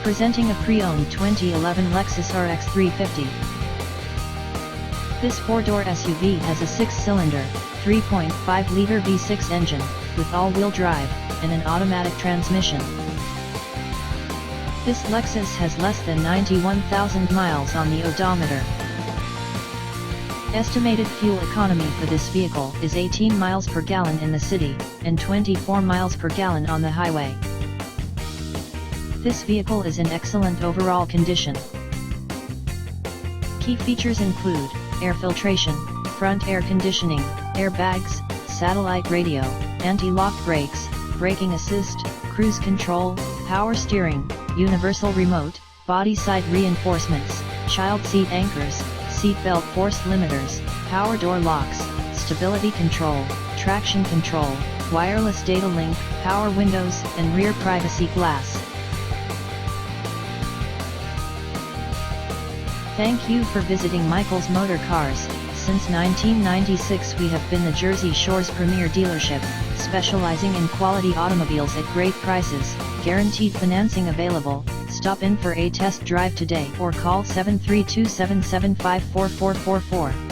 Presenting a pre-owned 2011 Lexus RX 350. This four-door SUV has a six-cylinder, 3.5-liter V6 engine, with all-wheel drive, and an automatic transmission. This Lexus has less than 91,000 miles on the odometer. Estimated fuel economy for this vehicle is 18 miles per gallon in the city, and 24 miles per gallon on the highway. This vehicle is in excellent overall condition. Key features include air filtration, front air conditioning, airbags, satellite radio, anti-lock brakes, braking assist, cruise control, power steering, universal remote, body side reinforcements, child seat anchors, seat belt force limiters, power door locks, stability control, traction control, wireless data link, power windows, and rear privacy glass. Thank you for visiting Michael's Motorcars. Since 1996 we have been the Jersey Shore's premier dealership, specializing in quality automobiles at great prices, guaranteed financing available. Stop in for a test drive today or call 732-775-4444.